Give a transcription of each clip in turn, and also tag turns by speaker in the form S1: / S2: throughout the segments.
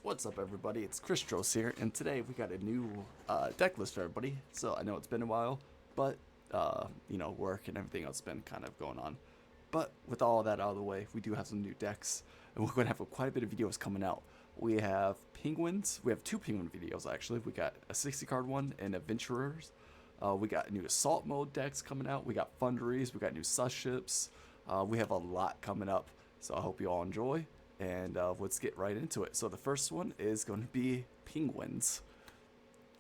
S1: What's up, everybody? It's Chris here, and today we got a new deck list for everybody. So I know it's been a while, but work and everything else has been kind of going on. But with all that out of the way, we do have some new decks, and we're going to have quite a bit of videos coming out. We have penguins. We have two penguin videos actually. We got a 60 card one and adventurers. We got new assault mode decks coming out. We got funderies. We got new sus ships. We have a lot coming up, so I hope you all enjoy. And let's get right into it. So the first one is going to be penguins.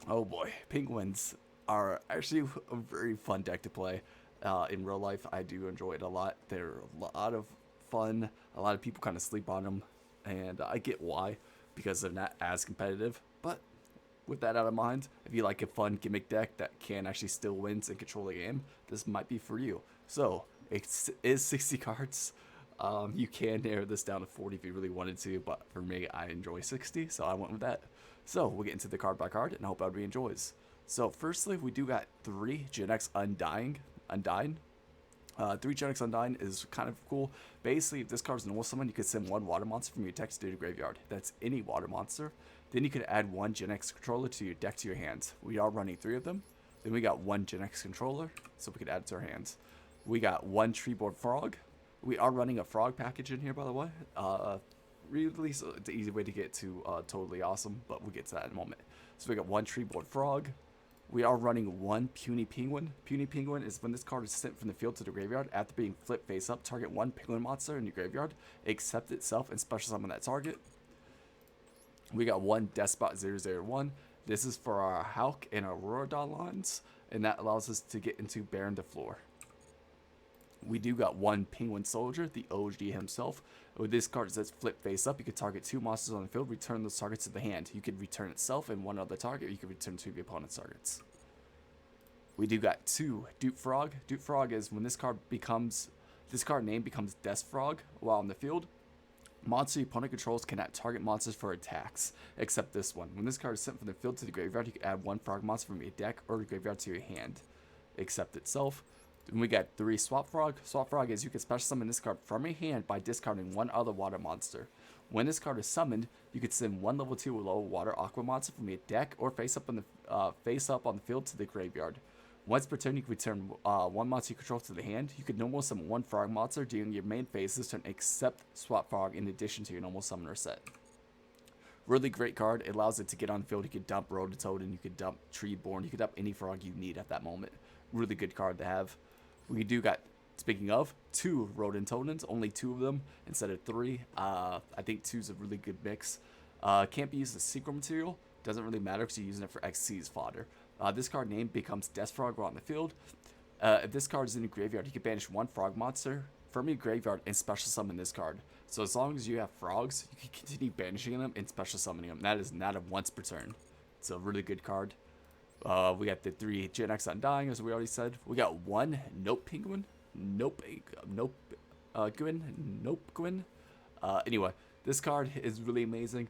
S1: Oh boy, penguins are actually a very fun deck to play. In real life, I do enjoy it a lot. They're a lot of fun. A lot of people kind of sleep on them, and I get why, because they're not as competitive. But with that out of mind, if you like a fun gimmick deck that can actually still wins and control the game, this might be for you. So it is 60 cards. You can narrow this down to 40 if you really wanted to, but for me, I enjoy 60, so I went with that. So we'll get into the card by card, and I hope everybody enjoys. So firstly, we do got 3 Gen X Undying. 3 Gen X Undying is kind of cool. Basically, if this card is normal summon, you could send 1 water monster from your deck to the graveyard. That's any water monster. Then you could add 1 Gen X controller to your deck to your hands. We are running 3 of them. Then we got 1 Gen X controller, so we could add it to our hands. We got 1 Treeboard Frog. We are running a frog package in here, by the way. Really, so it's an easy way to get to totally awesome, but we'll get to that in a moment. So we got 1 Treeboard Frog. We are running 1 Puny Penguin. Puny Penguin is when this card is sent from the field to the graveyard. After being flipped face up, target 1 penguin monster in your graveyard, accept itself, and special summon that target. We got 1 Despot 001. This is for our Hulk and Aurora lines, and that allows us to get into Baron de Floor. We do got 1 Penguin Soldier, the OG himself. With this card, it says flip face up. You could target 2 monsters on the field, return those targets to the hand. You could return itself and 1 other target, or you could return 2 of your opponent's targets. We do got 2 Dupe Frog. Dupe Frog is when this card name becomes Death Frog while on the field. Monster your opponent controls cannot target monsters for attacks, except this one. When this card is sent from the field to the graveyard, you can add 1 frog monster from your deck or the graveyard to your hand, except itself. Then we got 3 Swap Frog. Swap Frog is you can special summon this card from your hand by discarding 1 other water monster. When this card is summoned, you can send 1 level 2 or lower water aqua monster from your deck or face up on the field to the graveyard. Once per turn, you can return 1 monster you control to the hand. You can normal summon 1 frog monster during your main phase this turn, except Swap Frog in addition to your normal summoner set. Really great card. It allows it to get on the field. You can dump Rototoad, you can dump Treeborn, you can dump any frog you need at that moment. Really good card to have. We do got, speaking of, 2 Rodent Totems, only 2 of them instead of 3. I think 2 is a really good mix. Can't be used as secret material. Doesn't really matter because you're using it for XC's fodder. This card name becomes Death Frog while on the field. If this card is in your graveyard, you can banish 1 frog monster from your graveyard and special summon this card. So as long as you have frogs, you can continue banishing them and special summoning them. That is not a once per turn. It's a really good card. We got the 3 Gen X Undying, as we already said. We got 1 Nope Penguin. Gwyn. Anyway, this card is really amazing.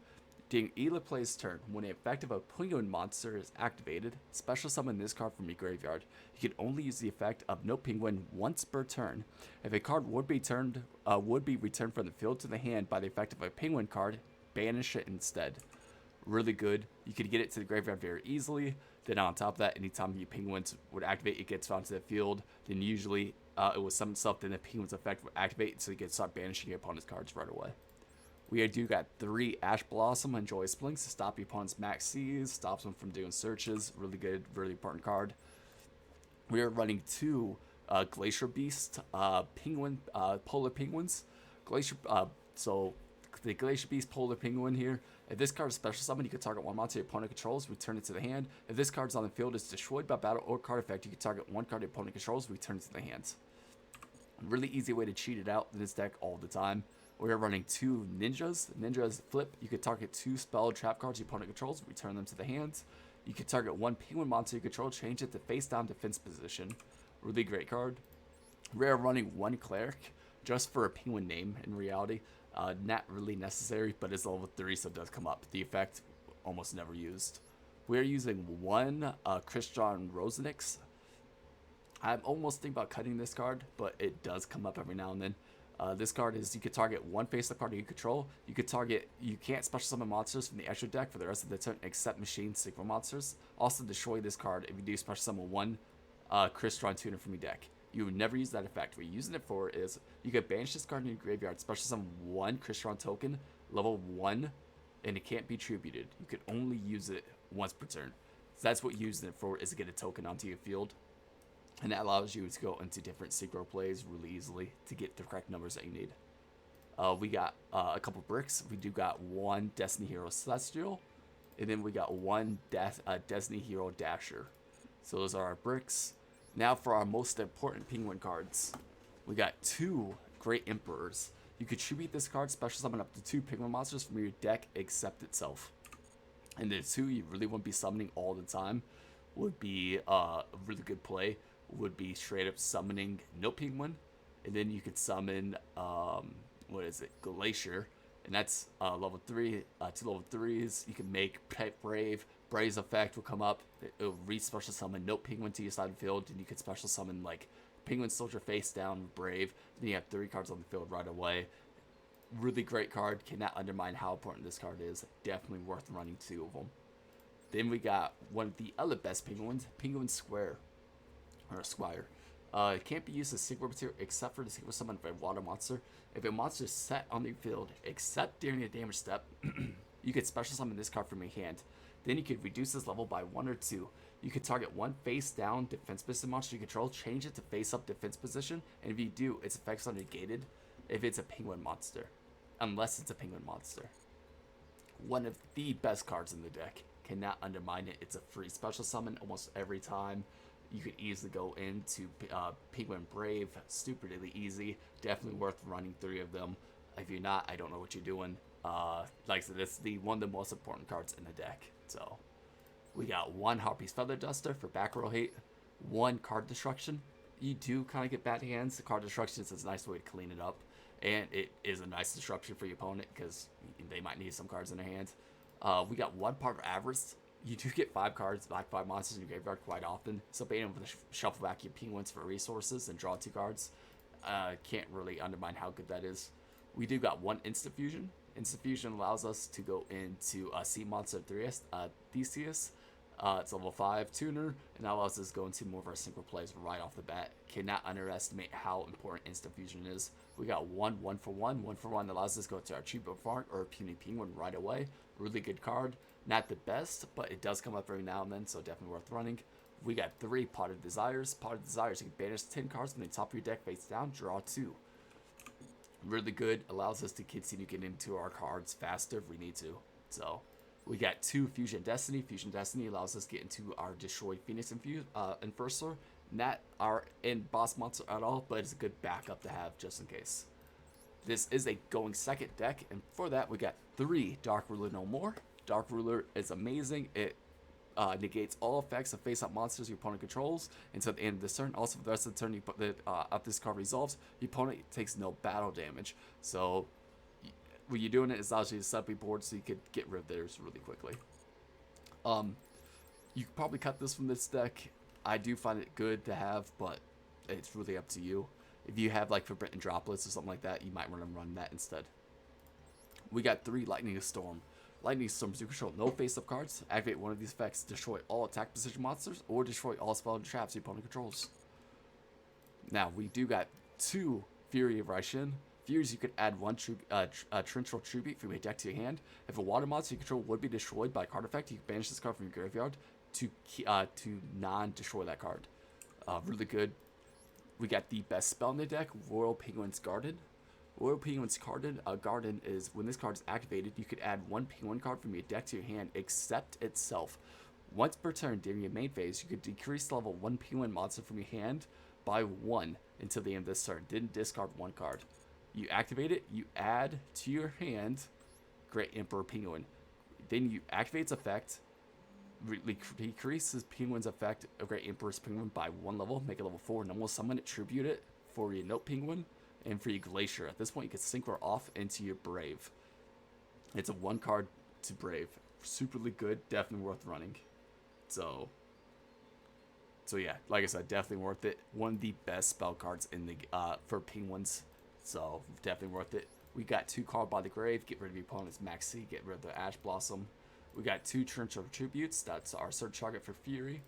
S1: During either player's turn, when the effect of a penguin monster is activated, special summon this card from your graveyard. You can only use the effect of Nope Penguin once per turn. If a card would be returned from the field to the hand by the effect of a penguin card, banish it instead. Really good. You could get it to the graveyard very easily. Then on top of that, anytime your penguins would activate, it gets onto the field. Then usually it will summon itself, then the penguin's effect will activate, so you can start banishing your opponent's cards right away. We do got 3 Ash Blossom and Joyous Blinks to stop your opponent's max C's, stops them from doing searches. Really good, really important card. We are running 2 Glacier Beast Polar Penguins. So the Glacier Beast Polar Penguin here. If this card is special summon, you can target 1 monster your opponent controls, return it to the hand. If this card is on the field, is destroyed by battle or card effect, you can target 1 card your opponent controls, return it to the hands. Really easy way to cheat it out in this deck all the time. We're running 2 Ninjas. Ninjas flip. You can target 2 spell trap cards your opponent controls, return them to the hands. You can target 1 penguin monster you control, change it to face down defense position. Really great card. We're running 1 Cleric, just for a penguin name in reality. Not really necessary, but it's level 3, so it does come up. The effect almost never used. We're using 1 Christian Rosenix. I'm almost thinking about cutting this card, but it does come up every now and then. This card is you could target one face-up card you control. You can't special summon monsters from the extra deck for the rest of the turn except machine synchro monsters. Also destroy this card if you do special summon one Crystron tuner from your deck. You would never use that effect. What you're using it for is you could banish this card in your graveyard, special summon one Crystron token, level 1, and it can't be tributed. You could only use it once per turn. So that's what you're using it for, is to get a token onto your field. And that allows you to go into different synchro plays really easily to get the correct numbers that you need. We got a couple bricks. We do got one Destiny Hero Celestial, and then we got one Destiny Hero Dasher. So those are our bricks. Now for our most important penguin cards. We got two Great Emperors. You could tribute this card, special summon up to 2 penguin monsters from your deck except itself. And the 2 you really wouldn't be summoning all the time would be a really good play. Would be straight up summoning no penguin. And then you could summon, Glacier. And that's level 3, 2 level 3s. You can make Pet Brave. Brave's effect will come up. It'll re-special summon no penguin to your side of the field. And you could special summon like Penguin Soldier face down with Brave. Then you have 3 cards on the field right away. Really great card. Cannot undermine how important this card is. Definitely worth running 2 of them. Then we got one of the other best penguins, Penguin Square. Or Squire. It can't be used as synchro material except for the synchro summon of a water monster. If a monster is set on the field, except during a damage step, you could special summon this card from your hand. Then you could reduce this level by 1 or 2. You could target one face down defense position monster you control, change it to face up defense position, and if you do, its effects are negated if it's a penguin monster. Unless it's a penguin monster. One of the best cards in the deck. Cannot undermine it. It's a free special summon almost every time. You could easily go into Penguin Brave, stupidly easy. Definitely worth running 3 of them. If you're not, I don't know what you're doing. Like I said, it's one of the most important cards in the deck. So, we got 1 Harpy's Feather Duster for back row hate, 1 Card Destruction. You do kind of get bad hands. The Card Destruction is a nice way to clean it up. And it is a nice disruption for your opponent because they might need some cards in their hand. We got 1 Part of Avarice. You do get 5 cards, like 5 monsters in your graveyard quite often. So being able to shuffle back your penguins for resources and draw 2 cards, can't really undermine how good that is. We do got 1 Instant Fusion. Instant Fusion allows us to go into Sea Monster Theseus. It's level 5 tuner, and that allows us to go into more of our synchro plays right off the bat. Cannot underestimate how important Instant Fusion is. We got 1 for 1. 1 for 1 allows us to go to our Cheapo Farm or Puny Penguin right away. Really good card. Not the best, but it does come up every now and then, so definitely worth running. We got 3 Potted Desires. Potted Desires, you can banish 10 cards from the top of your deck face down, draw 2. Really good, allows us to continue getting into our cards faster if we need to. So, we got 2 Fusion Destiny. Fusion Destiny allows us to get into our Destroyed Phoenix Enforcer. Not our end boss monster at all, but it's a good backup to have just in case. This is a going second deck, and for that we got 3 Dark Ruler No More. Dark Ruler is amazing. It negates all effects of face-up monsters your opponent controls until the end of this turn. Also, for the rest of the turn, after this card resolves, your opponent takes no battle damage. So, when you're doing it, it allows you to set up your board so you could get rid of theirs really quickly. You could probably cut this from this deck. I do find it good to have, but it's really up to you. If you have like Forbidden Droplets or something like that, you might want to run that instead. We got 3 Lightning Storm. Lightning Storms, you control no face-up cards. Activate one of these effects, destroy all attack position monsters, or destroy all spell and traps your opponent controls. Now, we do got 2 Fury of Raishin. Furies, you could add 1 Torrential Tribute from your deck to your hand. If a water monster you control would be destroyed by a card effect, you can banish this card from your graveyard to non-destroy that card. Really good. We got the best spell in the deck, Royal Penguin's Garden. Royal Penguin's Garden is, when this card is activated, you could add 1 penguin card from your deck to your hand except itself. Once per turn during your main phase, you could decrease level 1 penguin monster from your hand by 1 until the end of this turn. Then discard 1 card. You activate it, you add to your hand Great Emperor Penguin. Then you activate its effect, decreases Penguin's effect of Great Emperor's Penguin by 1 level, make it level 4, and then we'll summon it, tribute it for your Note Penguin and for your Glacier. At this point, you can synchro off into your Brave. It's a 1 card to Brave. Superly good, definitely worth running. So yeah, like I said, definitely worth it. One of the best spell cards in the for Penguins so definitely worth it. We got 2 Called by the Grave, get rid of your opponent's Max C, get rid of the Ash Blossom. We got 2 Trench of Tributes, that's our search target for Fury.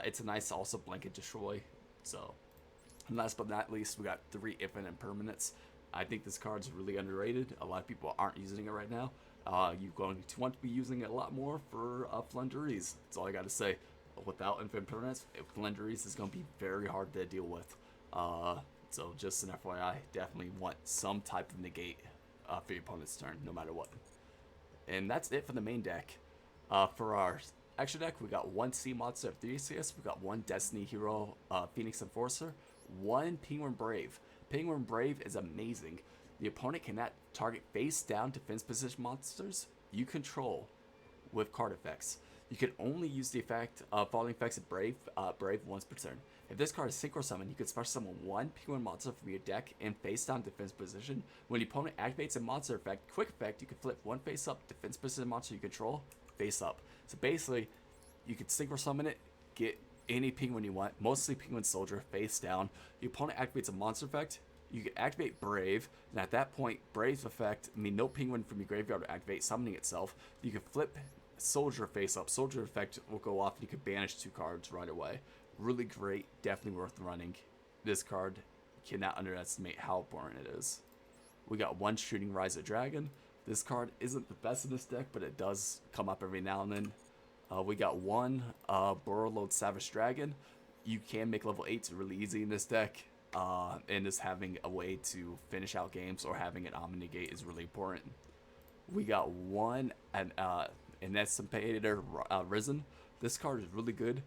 S1: It's a nice also Blanket Destroy. So, and last but not least, we got 3 Infinite Permanents. I think this card's really underrated. A lot of people aren't using it right now. You're going to want to be using it a lot more for Flunderies. That's all I got to say. Without Infinite Permanents, Flunderies is going to be very hard to deal with. So just an FYI, definitely want some type of negate for your opponent's turn, no matter what. And that's it for the main deck. For our extra deck, we got 1 Sea Monster of 3 CS, we got 1 Destiny Hero Phoenix Enforcer, 1 Penguin Brave. Penguin Brave is amazing. The opponent cannot target face down defense position monsters you control with card effects. You can only use the effect of following effects of Brave once per turn. If this card is synchro summon, you can special summon 1 Penguin monster from your deck in face down defense position. When the opponent activates a monster effect, quick effect, you can flip 1 face up defense position monster you control face up. So basically, you can synchro summon it, get any penguin you want, mostly penguin soldier, face down. The opponent activates a monster effect. You can activate Brave, and at that point, Brave's effect, no penguin from your graveyard will activate, summoning itself. You can flip Soldier face up. Soldier effect will go off, and you can banish 2 cards right away. Really great, definitely worth running. This card, cannot underestimate how important it is. We got 1 Shooting Rise of Dragon. This card isn't the best in this deck, but it does come up every now and then. We got 1 Burrowload Savage Dragon. You can make level 8s really easy in this deck. And just having a way to finish out games or having an Omni-Negate is really important. We got 1 Anticipator Risen. This card is really good.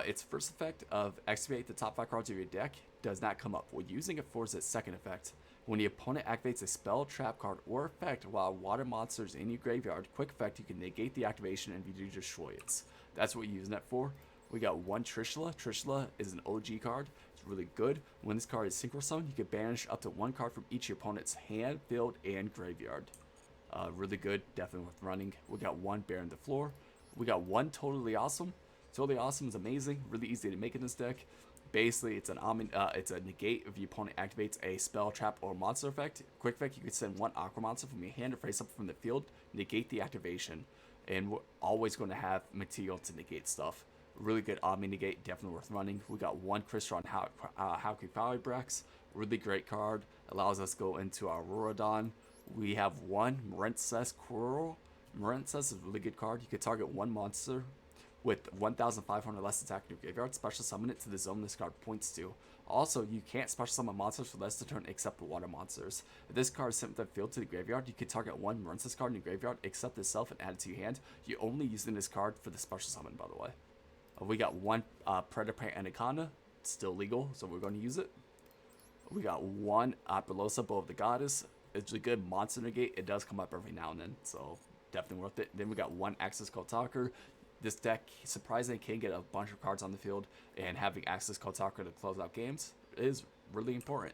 S1: Its first effect of activate the top 5 cards of your deck does not come up. When using it for its second effect, when the opponent activates a spell, trap card, or effect while water monsters in your graveyard, quick effect, you can negate the activation and you do destroy it. That's what you're using that for. We got 1 Trishula. Trishula is an OG card. It's really good. When this card is synchro summon, you can banish up to 1 card from each of your opponent's hand, field, and graveyard. Really good, definitely worth running. We got 1 Baron the Floor. We got 1 Totally Awesome. Totally Awesome is amazing, really easy to make in this deck. Basically, it's a negate if your opponent activates a spell, trap, or monster effect. Quick effect, you can send 1 Aqua monster from your hand or face up from the field, negate the activation, and we're always going to have material to negate stuff. Really good Omni Negate, definitely worth running. We got 1 Crystron Hauki Firebrax, really great card, allows us to go into our Auroradon. We have 1 Marentses Coral. Marentses is a really good card. You can target 1 monster with 1,500 less attack in your graveyard, special summon it to the zone this card points to. Also, you can't special summon monsters for less than a turn except the water monsters. If this card is sent from the field to the graveyard, you can target 1 Marentses card in your graveyard, accept itself, and add it to your hand. You're only using this card for the special summon, by the way. We got 1 Predator Anaconda, still legal, so we're going to use it. We got 1 Apelosa, Bow of the Goddess. It's a good monster negate. It does come up every now and then, so definitely worth it. Then we got 1 Access Code Talker. This deck surprisingly can get a bunch of cards on the field, and having Access Code Talker to close out games is really important.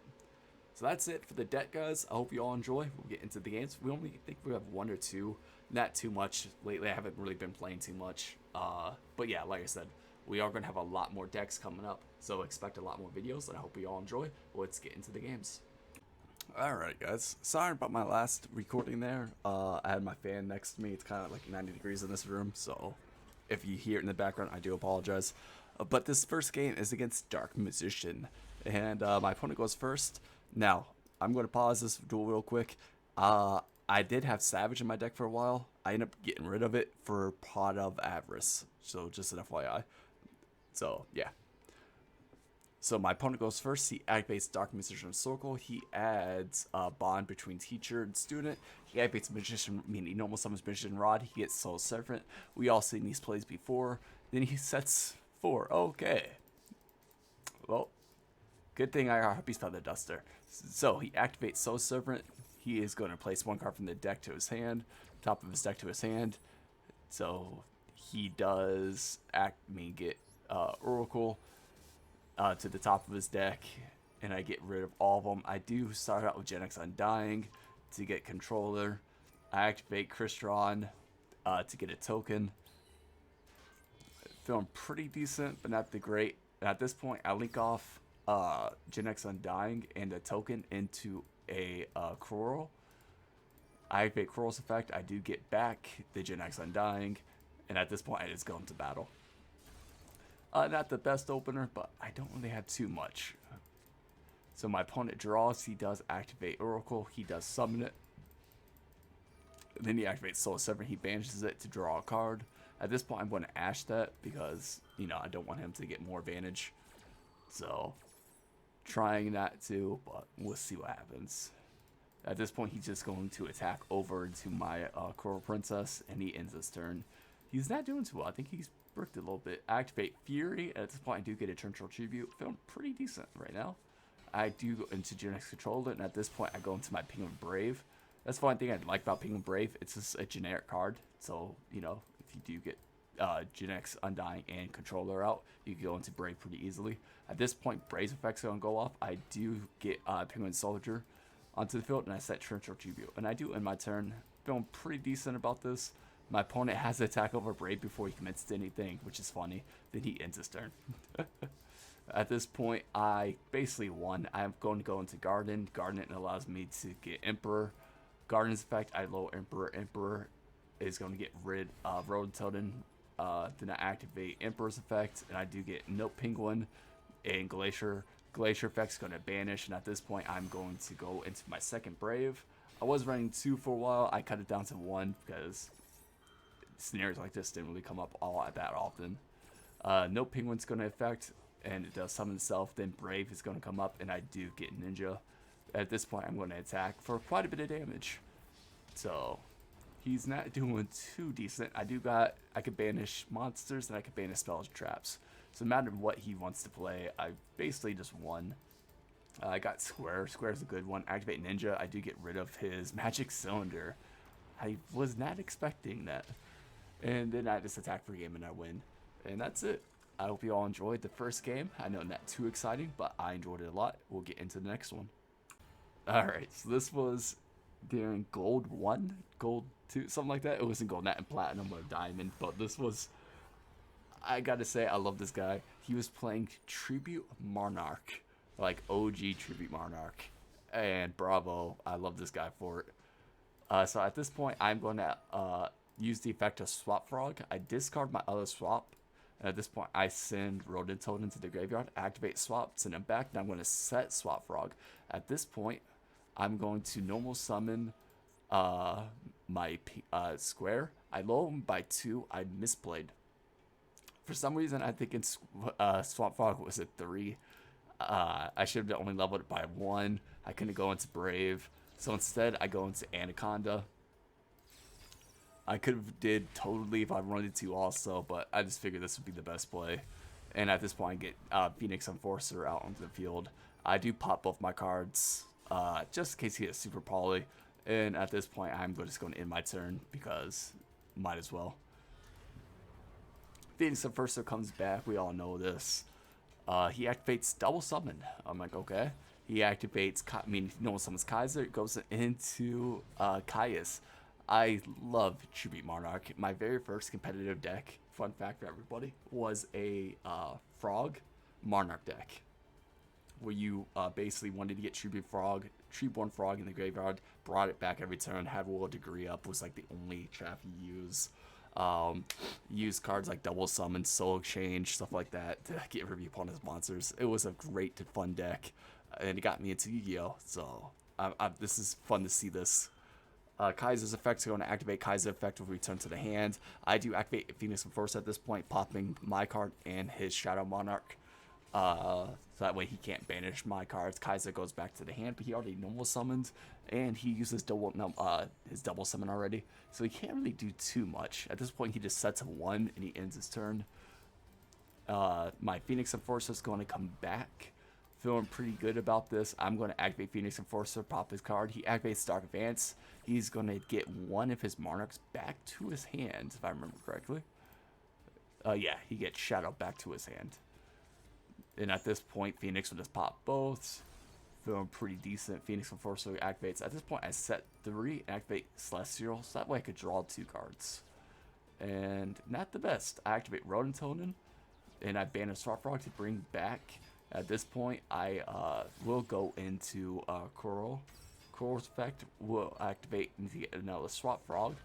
S1: So that's it for the deck, guys. I hope you all enjoy. We'll get into the games. We only think we have 1 or 2. Not too much. Lately, I haven't really been playing too much. But yeah, like I said, we are going to have a lot more decks coming up, so expect a lot more videos, and I hope you all enjoy. Let's get into the games. Alright, guys. Sorry about my last recording there. I had my fan next to me. It's kind of like 90 degrees in this room, so if you hear it in the background, I do apologize. But this first game is against Dark Musician, and my opponent goes first. Now, I'm going to pause this duel real quick. I did have Savage in my deck for a while. I ended up getting rid of it for Pot of Avarice, so just an FYI. So, yeah. So my opponent goes first. He activates Dark Musician Circle. He adds a bond between teacher and student. He activates Magician, meaning he normal summons Magician Rod. He gets Soul Serpent. We all seen these plays before. Then he sets 4. Okay. Well, good thing I got Harpy's Feather Duster. So he activates Soul Serpent. He is going to place 1 card from the deck to his hand, top of his deck to his hand. So he does get Oracle to the top of his deck, and I get rid of all of them. I do start out with Gen X Undying to get Controller. I activate Crystron to get a token. Feeling pretty decent, but not the great. At this point, I link off Gen X Undying and a token into a Coral. I activate Coral's effect. I do get back the Gen X Undying, and at this point I just go into battle. Not the best opener, but I don't really have too much. So my opponent draws. He does activate Oracle. He does summon it. Then he activates Soul Sever. He banishes it to draw a card. At this point, I'm going to Ash that because, you know, I don't want him to get more advantage. So, trying not to, but we'll see what happens. At this point, he's just going to attack over into my Coral Princess, and he ends his turn. He's not doing too well. I think he's bricked a little bit. Activate Fury. At this point, I do get a Torrential Tribute. Feeling pretty decent right now. I do go into Gen X Controller, and at this point, I go into my Penguin Brave. That's the one thing I like about Penguin Brave. It's just a generic card. So, you know, if you do get Gen X Undying and Controller out, you can go into Brave pretty easily. At this point, Brave's effects are going to go off. I do get Penguin Soldier onto the field, and I set Torrential Tribute. And I do end my turn. Feeling pretty decent about this. My opponent has to attack over Brave before he commits to anything, which is funny. Then he ends his turn. At this point, I basically won. I'm going to go into Garden. Garden allows me to get Emperor. Garden's effect, I low Emperor. Emperor is going to get rid of Rototoden. Then I activate Emperor's effect, and I do get Note Penguin and Glacier. Glacier effect is going to banish, and at this point, I'm going to go into my second Brave. I was running 2 for a while. I cut it down to 1 because scenarios like this didn't really come up all that often. Note Penguin's going to affect, and it does summon itself. Then Brave is going to come up, and I do get Ninja. At this point, I'm going to attack for quite a bit of damage. So, he's not doing too decent. I could banish monsters, and I could banish spells and traps. So, no matter what he wants to play, I basically just won. I got Square. Square's a good one. Activate Ninja. I do get rid of his Magic Cylinder. I was not expecting that. And then I just attack for a game, and I win. And that's it. I hope you all enjoyed the first game. I know not too exciting, but I enjoyed it a lot. We'll get into the next one. Alright, so this was during Gold 1, Gold 2, something like that. It wasn't Gold, not in Platinum or Diamond, but this was, I gotta say, I love this guy. He was playing Tribute Monarch, like OG Tribute Monarch, and bravo, I love this guy for it. So at this point, I'm going to use the effect of Swap Frog. I discard my other swap, and at this point, I send Rototoden into the graveyard, activate Swap, send him back, and I'm going to set Swap Frog. At this point, I'm going to normal summon my Square. I lower him by 2. I misplayed. For some reason, I think it's Swap Frog was at 3. I should have only leveled it by 1. I couldn't go into Brave. So instead, I go into Anaconda. I could have did totally if I wanted to also, but I just figured this would be the best play. And at this point, I get Phoenix Enforcer out onto the field. I do pop both my cards, just in case he has Super Poly. And at this point, I'm just going to end my turn because might as well. Phoenix Enforcer comes back. We all know this. He activates Double Summon. I'm like, okay. He activates, no one summons Kaiser. It goes into Caius. I love Tribute Monarch. My very first competitive deck, fun fact for everybody, was a Frog Monarch deck. Where you basically wanted to get Treeborn Frog in the graveyard, brought it back every turn, had Will of Degree up, was like the only trap you use. Use cards like Double Summon, Soul Exchange, stuff like that to get review upon his monsters. It was a great, fun deck, and it got me into Yu-Gi-Oh! So this is fun to see this. Kaiser's effect is going to activate. Kaiser's effect will return to the hand. I do activate Phoenix Enforcer at this point, popping my card and his Shadow Monarch. So that way he can't banish my cards. Kaiser goes back to the hand, but he already normal summoned, and he uses his double summon already, so he can't really do too much. At this point, he just sets a 1, and he ends his turn. My Phoenix Enforcer is going to come back. Feeling pretty good about this. I'm going to activate Phoenix Enforcer, pop his card. He activates Dark Advance. He's going to get 1 of his Monarchs back to his hand, if I remember correctly. Yeah, he gets Shadow back to his hand. And at this point, Phoenix will just pop both. Feeling pretty decent. Phoenix Enforcer activates. At this point, I set 3 and activate Celestial, so that way I could draw 2 cards. And not the best. I activate Rototoden, and I banish Swap Frog to bring back. At this point, I will go into Coral. Course effect will activate and get another Swap Frog.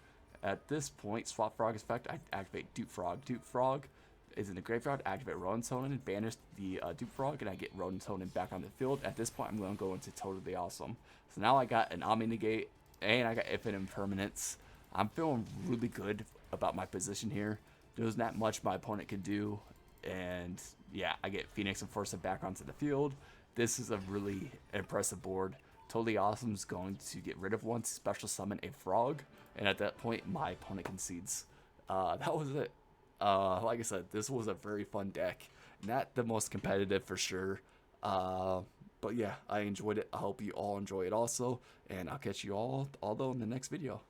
S1: At this point, Swap Frog effect, I activate Dupe Frog. Dupe Frog is in the graveyard, activate Rotonin, banish the Dupe Frog, and I get Rotonin back on the field. At this point, I'm going to go into Totally Awesome. So now I got an Omni Negate, and I got Infinite Impermanence. I'm feeling really good about my position here. There's not much my opponent can do, and yeah, I get Phoenix and Force back onto the field. This is a really impressive board. Totally Awesome is going to get rid of one, special summon a frog, and at that point, my opponent concedes. That was it. Like I said, this was a very fun deck. Not the most competitive for sure. But yeah, I enjoyed it. I hope you all enjoy it also, and I'll catch you all, although in the next video.